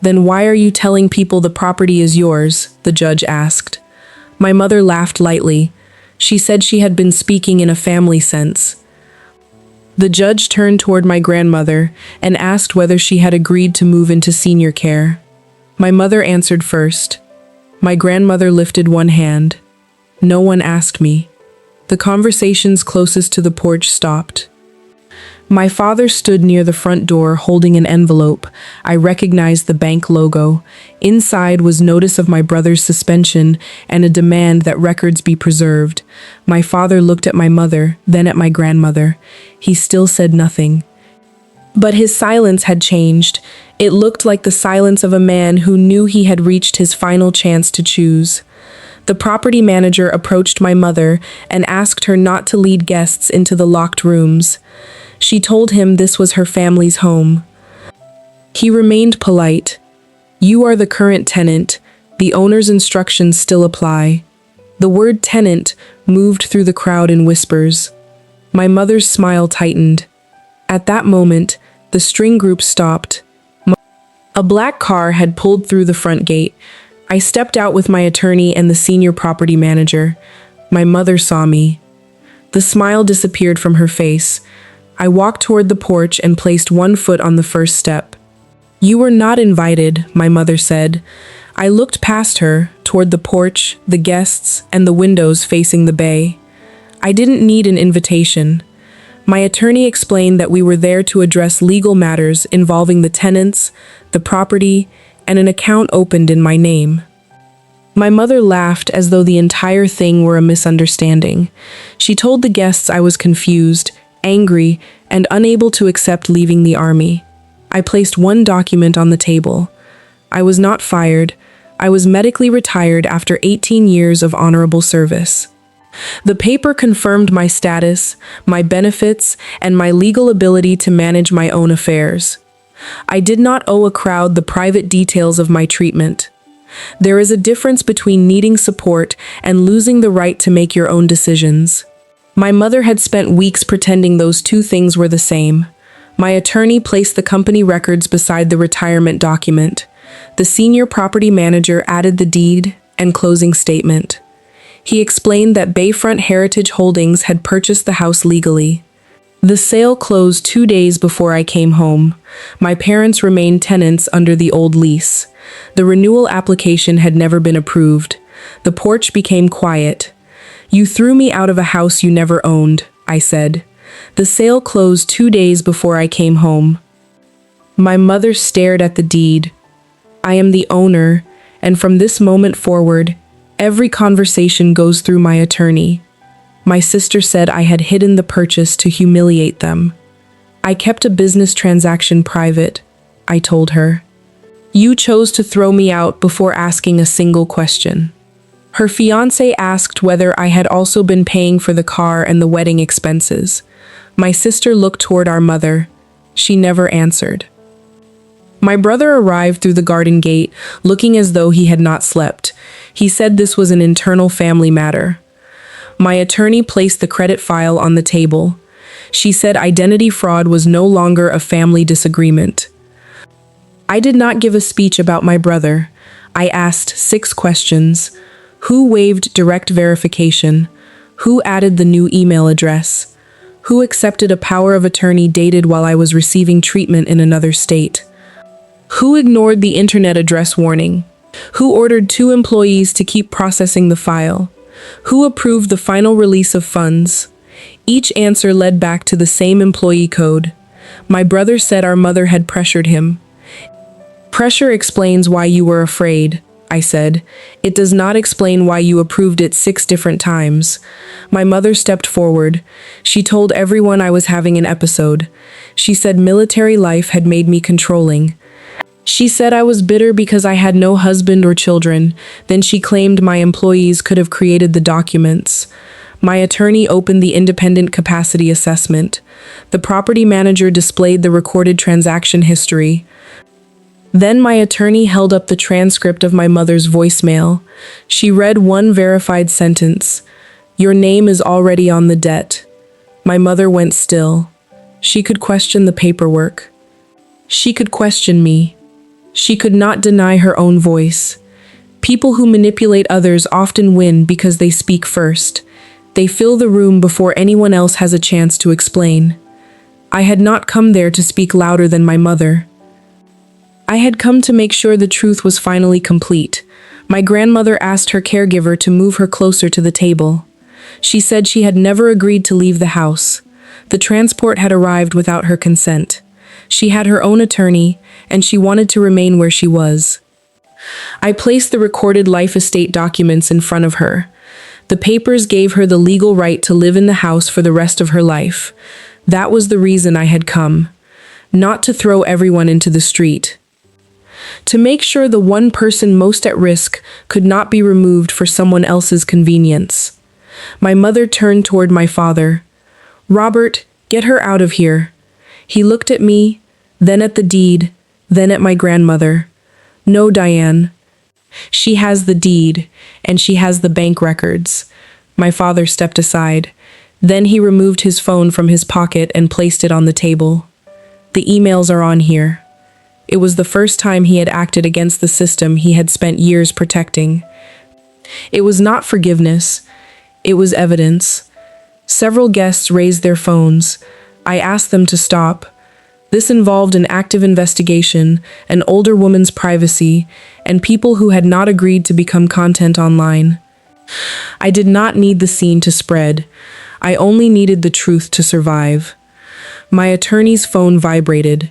Then why are you telling people the property is yours? The judge asked. My mother laughed lightly. She said she had been speaking in a family sense. The judge turned toward my grandmother and asked whether she had agreed to move into senior care. My mother answered first. My grandmother lifted one hand. No one asked me. The conversations closest to the porch stopped. My father stood near the front door holding an envelope. I recognized the bank logo. Inside was notice of my brother's suspension and a demand that records be preserved. My father looked at my mother, then at my grandmother. He still said nothing. But his silence had changed. It looked like the silence of a man who knew he had reached his final chance to choose. The property manager approached my mother and asked her not to lead guests into the locked rooms. She told him this was her family's home. He remained polite. You are the current tenant. The owner's instructions still apply. The word tenant moved through the crowd in whispers. My mother's smile tightened. At that moment, the string group stopped. A black car had pulled through the front gate. I stepped out with my attorney and the senior property manager. My mother saw me. The smile disappeared from her face. I walked toward the porch and placed one foot on the first step. You were not invited, my mother said. I looked past her, toward the porch, the guests, and the windows facing the bay. I didn't need an invitation. My attorney explained that we were there to address legal matters involving the tenants, the property, and an account opened in my name. My mother laughed as though the entire thing were a misunderstanding. She told the guests I was confused, angry, and unable to accept leaving the army. I placed one document on the table. I was not fired. I was medically retired after 18 years of honorable service. The paper confirmed my status, my benefits, and my legal ability to manage my own affairs. I did not owe a crowd the private details of my treatment. There is a difference between needing support and losing the right to make your own decisions. My mother had spent weeks pretending those two things were the same. My attorney placed the company records beside the retirement document. The senior property manager added the deed and closing statement. He explained that Bayfront Heritage Holdings had purchased the house legally. The sale closed 2 days before I came home. My parents remained tenants under the old lease. The renewal application had never been approved. The porch became quiet. You threw me out of a house you never owned, I said. The sale closed 2 days before I came home. My mother stared at the deed. I am the owner, and from this moment forward, every conversation goes through my attorney. My sister said I had hidden the purchase to humiliate them. I kept a business transaction private, I told her. You chose to throw me out before asking a single question. Her fiancé asked whether I had also been paying for the car and the wedding expenses. My sister looked toward our mother. She never answered. My brother arrived through the garden gate, looking as though he had not slept. He said this was an internal family matter. My attorney placed the credit file on the table. She said identity fraud was no longer a family disagreement. I did not give a speech about my brother. I asked 6 questions. Who waived direct verification? Who added the new email address? Who accepted a power of attorney dated while I was receiving treatment in another state? Who ignored the internet address warning? Who ordered 2 employees to keep processing the file? Who approved the final release of funds? Each answer led back to the same employee code. My brother said our mother had pressured him. Pressure explains why you were afraid, I said. It does not explain why you approved it 6 different times. My mother stepped forward. She told everyone I was having an episode. She said military life had made me controlling. She said I was bitter because I had no husband or children. Then she claimed my employees could have created the documents. My attorney opened the independent capacity assessment. The property manager displayed the recorded transaction history. Then my attorney held up the transcript of my mother's voicemail. She read one verified sentence. "Your name is already on the debt." My mother went still. She could question the paperwork. She could question me. She could not deny her own voice. People who manipulate others often win because they speak first. They fill the room before anyone else has a chance to explain. I had not come there to speak louder than my mother. I had come to make sure the truth was finally complete. My grandmother asked her caregiver to move her closer to the table. She said she had never agreed to leave the house. The transport had arrived without her consent. She had her own attorney, and she wanted to remain where she was. I placed the recorded life estate documents in front of her. The papers gave her the legal right to live in the house for the rest of her life. That was the reason I had come. Not to throw everyone into the street. To make sure the one person most at risk could not be removed for someone else's convenience. My mother turned toward my father. "Robert, get her out of here." He looked at me, then at the deed, then at my grandmother. "No, Diane. She has the deed, and she has the bank records." My father stepped aside. Then he removed his phone from his pocket and placed it on the table. "The emails are on here." It was the first time he had acted against the system he had spent years protecting. It was not forgiveness. It was evidence. Several guests raised their phones. I asked them to stop. This involved an active investigation, an older woman's privacy, and people who had not agreed to become content online. I did not need the scene to spread. I only needed the truth to survive. My attorney's phone vibrated.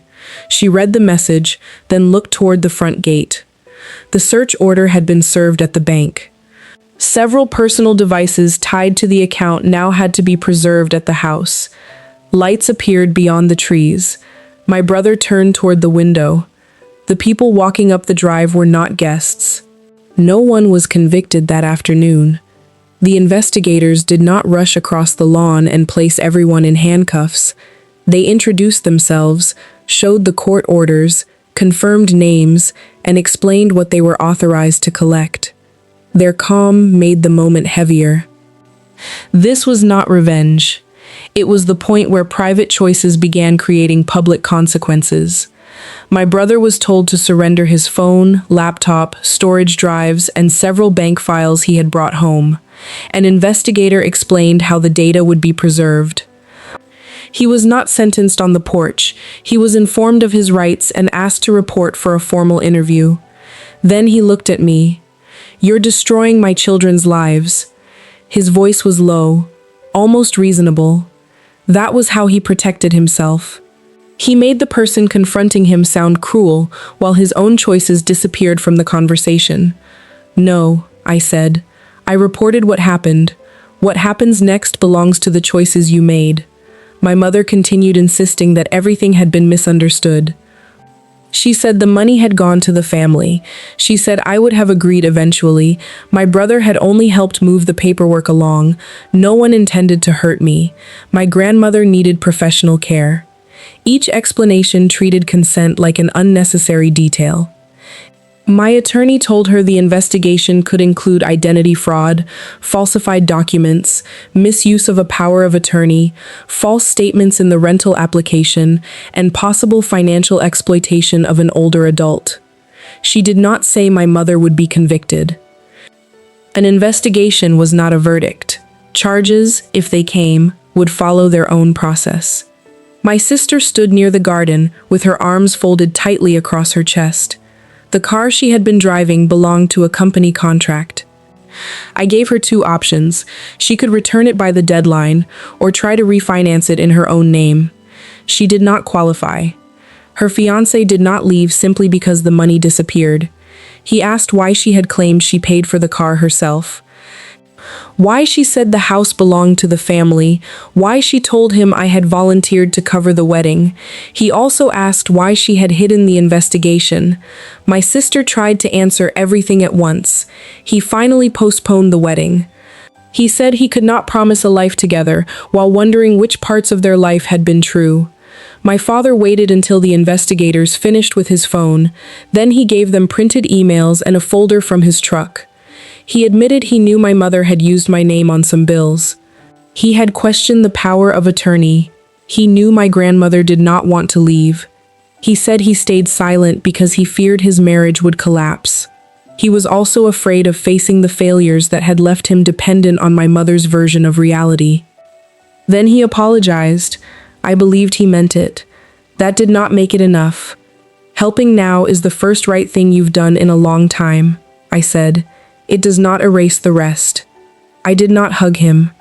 She read the message, then looked toward the front gate. The search order had been served at the bank. Several personal devices tied to the account now had to be preserved at the house. Lights appeared beyond the trees. My brother turned toward the window. The people walking up the drive were not guests. No one was convicted that afternoon. The investigators did not rush across the lawn and place everyone in handcuffs. They introduced themselves, showed the court orders, confirmed names, and explained what they were authorized to collect. Their calm made the moment heavier. This was not revenge. It was the point where private choices began creating public consequences. My brother was told to surrender his phone, laptop, storage drives, and several bank files he had brought home. An investigator explained how the data would be preserved. He was not sentenced on the porch. He was informed of his rights and asked to report for a formal interview. Then he looked at me. "You're destroying my children's lives." His voice was low, almost reasonable. That was how he protected himself. He made the person confronting him sound cruel, while his own choices disappeared from the conversation. "No," I said. "I reported what happened. What happens next belongs to the choices you made." My mother continued insisting that everything had been misunderstood. She said the money had gone to the family. She said I would have agreed eventually. My brother had only helped move the paperwork along. No one intended to hurt me. My grandmother needed professional care. Each explanation treated consent like an unnecessary detail. My attorney told her the investigation could include identity fraud, falsified documents, misuse of a power of attorney, false statements in the rental application, and possible financial exploitation of an older adult. She did not say my mother would be convicted. An investigation was not a verdict. Charges, if they came, would follow their own process. My sister stood near the garden with her arms folded tightly across her chest. The car she had been driving belonged to a company contract. I gave her two options. She could return it by the deadline or try to refinance it in her own name. She did not qualify. Her fiancé did not leave simply because the money disappeared. He asked why she had claimed she paid for the car herself. Why she said the house belonged to the family, why she told him I had volunteered to cover the wedding. He also asked why she had hidden the investigation. My sister tried to answer everything at once. He finally postponed the wedding. He said he could not promise a life together, while wondering which parts of their life had been true. My father waited until the investigators finished with his phone. Then he gave them printed emails and a folder from his truck. He admitted he knew my mother had used my name on some bills. He had questioned the power of attorney. He knew my grandmother did not want to leave. He said he stayed silent because he feared his marriage would collapse. He was also afraid of facing the failures that had left him dependent on my mother's version of reality. Then he apologized. I believed he meant it. That did not make it enough. Helping now is the first right thing you've done in a long time, I said. It does not erase the rest. I did not hug him.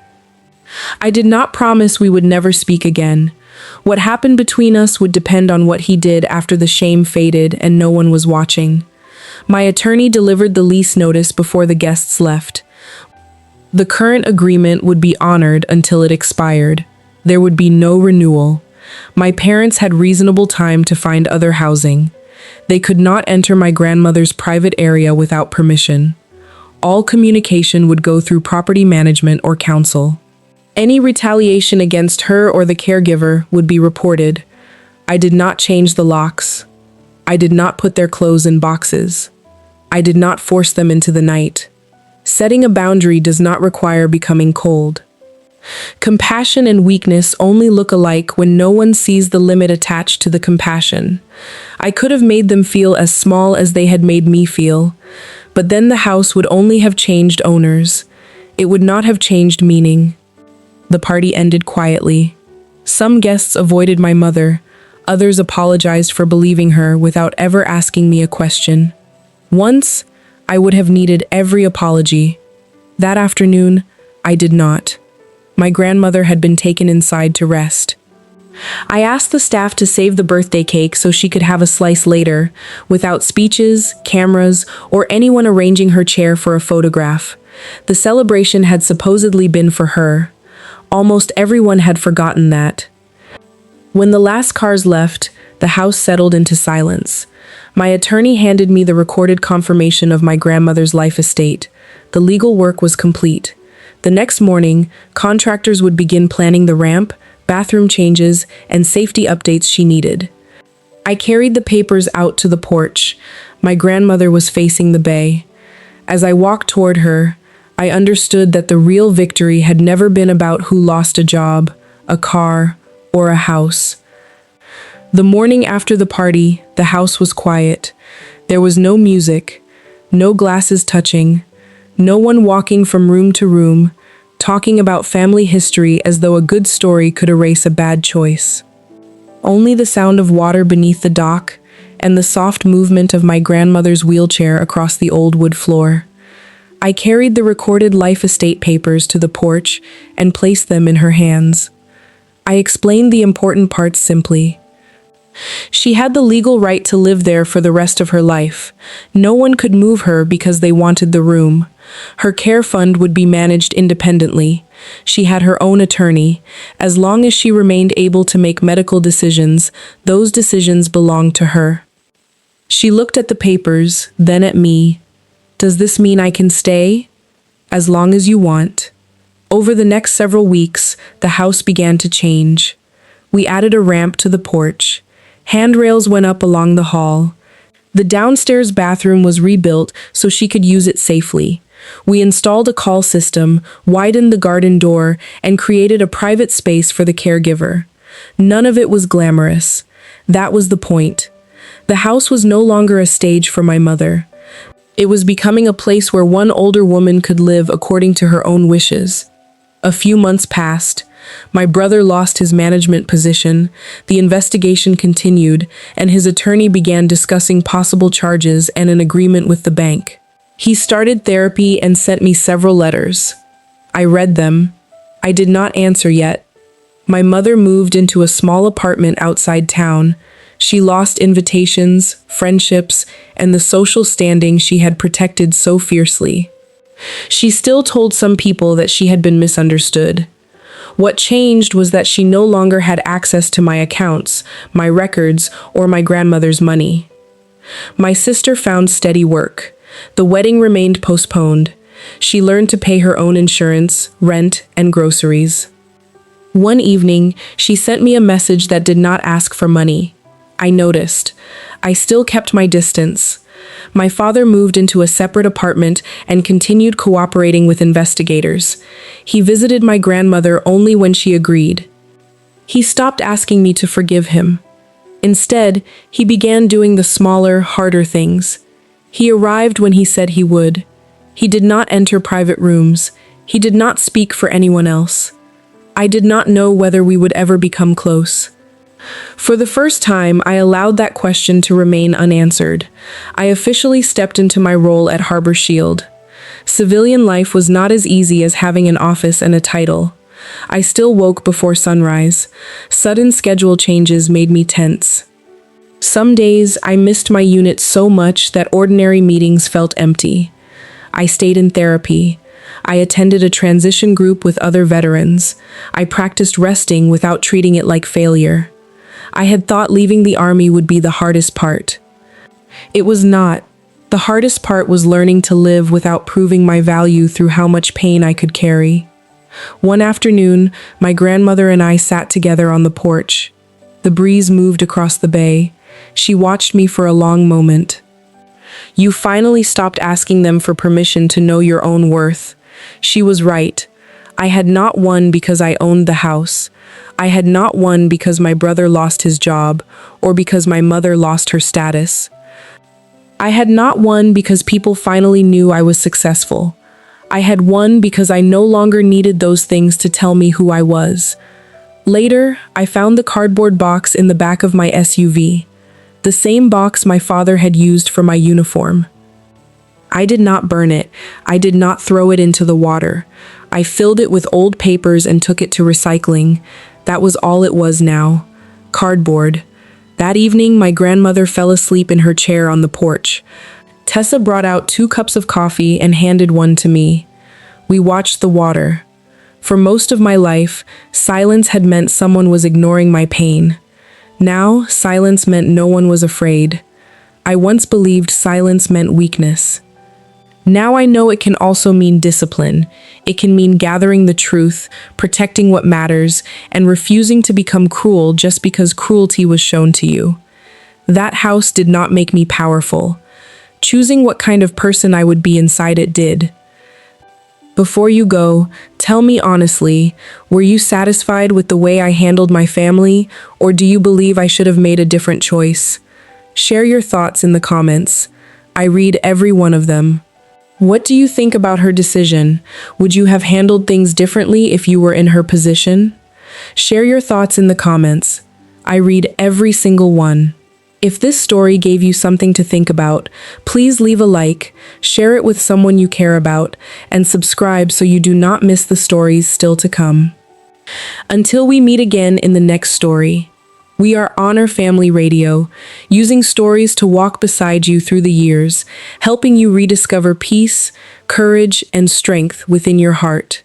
I did not promise we would never speak again. What happened between us would depend on what he did after the shame faded and no one was watching. My attorney delivered the lease notice before the guests left. The current agreement would be honored until it expired. There would be no renewal. My parents had reasonable time to find other housing. They could not enter my grandmother's private area without permission. All communication would go through property management or council. Any retaliation against her or the caregiver would be reported. I did not change the locks. I did not put their clothes in boxes. I did not force them into the night. Setting a boundary does not require becoming cold. Compassion and weakness only look alike when no one sees the limit attached to the compassion. I could have made them feel as small as they had made me feel. But then the house would only have changed owners. It would not have changed meaning. The party ended quietly. Some guests avoided my mother. Others apologized for believing her without ever asking me a question. Once, I would have needed every apology. That afternoon, I did not. My grandmother had been taken inside to rest. I asked the staff to save the birthday cake so she could have a slice later, without speeches, cameras, or anyone arranging her chair for a photograph. The celebration had supposedly been for her. Almost everyone had forgotten that. When the last cars left, the house settled into silence. My attorney handed me the recorded confirmation of my grandmother's life estate. The legal work was complete. The next morning, contractors would begin planning the ramp, bathroom changes, and safety updates she needed. I carried the papers out to the porch. My grandmother was facing the bay. As I walked toward her, I understood that the real victory had never been about who lost a job, a car, or a house. The morning after the party, the house was quiet. There was no music, no glasses touching, no one walking from room to room, talking about family history as though a good story could erase a bad choice. Only the sound of water beneath the dock and the soft movement of my grandmother's wheelchair across the old wood floor. I carried the recorded life estate papers to the porch and placed them in her hands. I explained the important parts simply. She had the legal right to live there for the rest of her life. No one could move her because they wanted the room. Her care fund would be managed independently. She had her own attorney. As long as she remained able to make medical decisions, those decisions belonged to her. She looked at the papers, then at me. Does this mean I can stay? As long as you want. Over the next several weeks, the house began to change. We added a ramp to the porch. Handrails went up along the hall. The downstairs bathroom was rebuilt so she could use it safely. We installed a call system, widened the garden door, and created a private space for the caregiver. None of it was glamorous. That was the point. The house was no longer a stage for my mother. It was becoming a place where one older woman could live according to her own wishes. A few months passed. My brother lost his management position, the investigation continued, and his attorney began discussing possible charges and an agreement with the bank. He started therapy and sent me several letters. I read them. I did not answer yet. My mother moved into a small apartment outside town. She lost invitations, friendships, and the social standing she had protected so fiercely. She still told some people that she had been misunderstood. What changed was that she no longer had access to my accounts, my records, or my grandmother's money. My sister found steady work. The wedding remained postponed. She learned to pay her own insurance, rent, and groceries. One evening, she sent me a message that did not ask for money. I noticed. I still kept my distance. My father moved into a separate apartment and continued cooperating with investigators. He visited my grandmother only when she agreed. He stopped asking me to forgive him. Instead, he began doing the smaller, harder things. He arrived when he said he would. He did not enter private rooms. He did not speak for anyone else. I did not know whether we would ever become close. For the first time, I allowed that question to remain unanswered. I officially stepped into my role at Harbor Shield. Civilian life was not as easy as having an office and a title. I still woke before sunrise. Sudden schedule changes made me tense. Some days, I missed my unit so much that ordinary meetings felt empty. I stayed in therapy. I attended a transition group with other veterans. I practiced resting without treating it like failure. I had thought leaving the army would be the hardest part. It was not. The hardest part was learning to live without proving my value through how much pain I could carry. One afternoon, my grandmother and I sat together on the porch. The breeze moved across the bay. She watched me for a long moment. You finally stopped asking them for permission to know your own worth. She was right. I had not won because I owned the house. I had not won because my brother lost his job or because my mother lost her status. I had not won because people finally knew I was successful. I had won because I no longer needed those things to tell me who I was. Later, I found the cardboard box in the back of my SUV. The same box my father had used for my uniform. I did not burn it. I did not throw it into the water. I filled it with old papers and took it to recycling. That was all it was now. Cardboard. That evening, my grandmother fell asleep in her chair on the porch. Tessa brought out 2 cups of coffee and handed one to me. We watched the water. For most of my life, silence had meant someone was ignoring my pain. Now, silence meant no one was afraid. I once believed silence meant weakness. Now I know it can also mean discipline. It can mean gathering the truth, protecting what matters, and refusing to become cruel just because cruelty was shown to you. That house did not make me powerful. Choosing what kind of person I would be inside it did. Before you go, tell me honestly, were you satisfied with the way I handled my family, or do you believe I should have made a different choice? Share your thoughts in the comments. I read every one of them. What do you think about her decision? Would you have handled things differently if you were in her position? Share your thoughts in the comments. I read every single one. If this story gave you something to think about, please leave a like, share it with someone you care about, and subscribe so you do not miss the stories still to come. Until we meet again in the next story, we are Honor Family Radio, using stories to walk beside you through the years, helping you rediscover peace, courage, and strength within your heart.